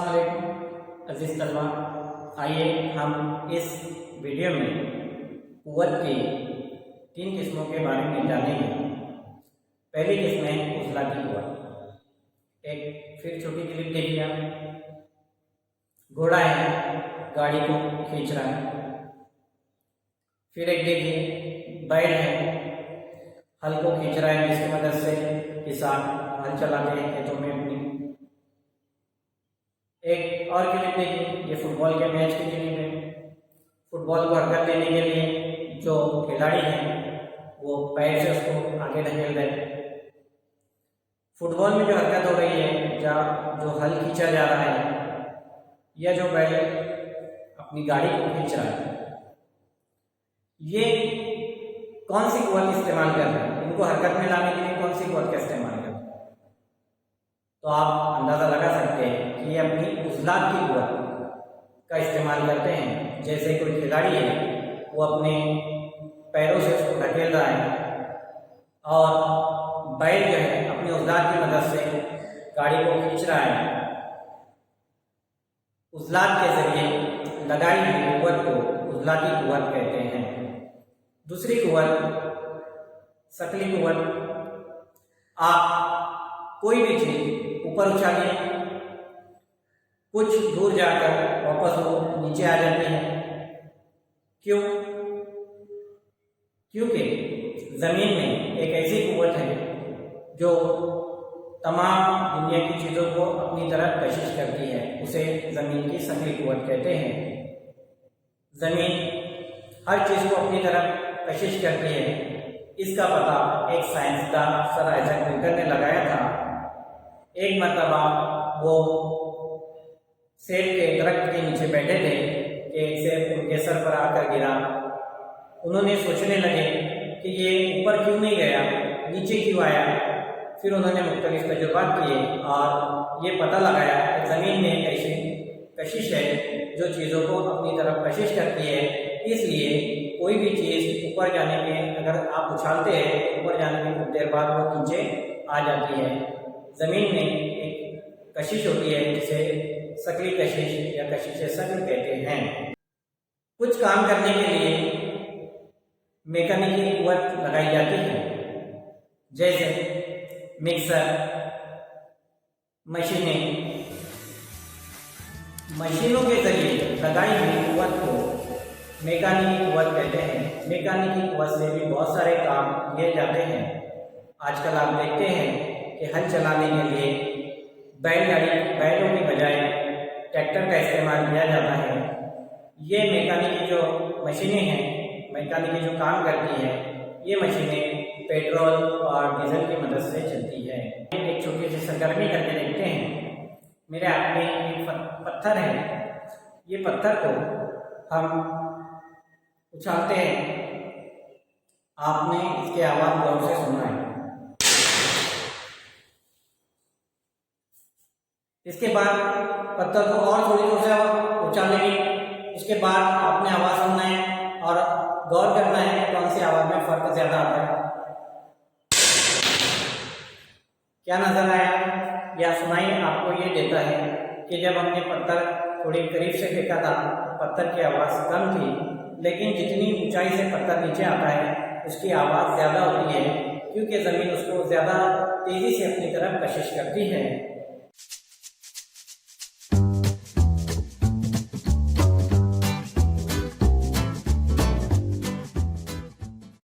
अस्सलाम वालेकुम अज़ीज़ तलबा। आइए हम इस वीडियो में कुव्वत की 3 किस्मों के बारे में जानेंगे। पहली किस्म है उज़ला की कुव्वत। एक फिर छोटी क्लिप देखिए आप। घोड़ा है, गाड़ी को खींच रहा है। फिर एक देखिए बैल है, हल को खींच रहा है, जिसकी मदद से किसान हल चलाते हैं खेतों में अपनी। एक और क्लिप देखिए, ये फुटबॉल के मैच की क्लिप है। फुटबॉल को हरकत देने के लिए जो खिलाड़ी हैं वो पैर से उसको आगे ढकेल रहे हैं। फुटबॉल में जो हरकत हो रही है, जो हल खींचा जा रहा है या जो बैल अपनी गाड़ी को खींच रहा है, ये कौन सी कुव्वत इस्तेमाल कर रहे हैं? इनको हरकत में लाने के लिए कौन सी कुव्वत का इस्तेमाल कर रहे हैं? तो आप अंदाज़ा लगा सकते हैं कि ये अपनी उज़ला की कुव्वत का इस्तेमाल करते हैं। जैसे कोई खिलाड़ी है, वो अपने पैरों से उसको ढकेल रहा है और बैल जो है अपनी उज़ला की मदद से गाड़ी को खींच रहा है। उज़ला के जरिए लगाई हुई कुव्वत को उज़ला की कुव्वत कहते हैं। दूसरी कुव्वत सकली कुव्वत। आप कोई भी चीज ऊपर उछालिए, कुछ दूर जाकर वापस वो नीचे आ जाती है। क्यों? क्योंकि जमीन में एक ऐसी कुव्वत है जो तमाम दुनिया की चीजों को अपनी तरफ कशिश करती है। उसे जमीन की सकली कुव्वत कहते हैं। जमीन हर चीज को अपनी तरफ कशिश करती है। इसका पता एक साइंसदान सर आइजैक न्यूटन ने लगाया था। एक मरतबा वो सेब के दरख्त के नीचे बैठे थे कि एक सेब उनके सर पर आकर गिरा। उन्होंने सोचने लगे कि ये ऊपर क्यों नहीं गया, नीचे क्यों आया। फिर उन्होंने मुख्तलिफ तजुर्बात किए और ये पता लगाया कि ज़मीन में एक ऐसी कशिश है जो चीज़ों को अपनी तरफ कशिश करती है। इसलिए कोई भी चीज़ ऊपर जाने के अगर आप उछालते हैं, ऊपर जाने के कुछ देर बाद वो नीचे आ जाती है। ज़मीन में एक कशिश होती है जिसे सकली कशिश या कशिश सकल कहते हैं। कुछ काम करने के लिए मैकेनिकल कुव्वत लगाई जाती है, जैसे मिक्सर, मशीनों के जरिए लगाई हुई कुव्वत को मैकेनिकल कुव्वत कहते हैं। मैकेनिकल कुव्वत से भी बहुत सारे काम किए जाते हैं। आजकल आप देखते हैं कि हल चलाने के लिए बैलों की बजाय ट्रैक्टर का इस्तेमाल किया जाता है। ये मैकेनिकल जो मशीनें हैं, मैकेनिकल जो काम करती हैं, ये मशीनें पेट्रोल और डीजल की मदद से चलती है। एक छोटी सी सरगर्मी करके देखते हैं। मेरे हाथ में एक पत्थर है। ये पत्थर को हम उछालते हैं। आपने इसके आवाज़ गौर से सुना है। इसके बाद पत्थर को और थोड़ी दूर से उछालेंगे। उसके बाद आपने आवाज़ सुनना है और गौर करना है कि कौन सी आवाज़ में फ़र्क ज़्यादा आता है। क्या नज़र आया या सुनाई आपको ये देता है कि जब हमने पत्थर थोड़ी करीब से देखा था, पत्थर की आवाज़ कम थी, लेकिन जितनी ऊंचाई से पत्थर नीचे आता है उसकी आवाज़ ज़्यादा होती है, क्योंकि ज़मीन उसको ज़्यादा तेज़ी से अपनी तरफ कशिश करती है।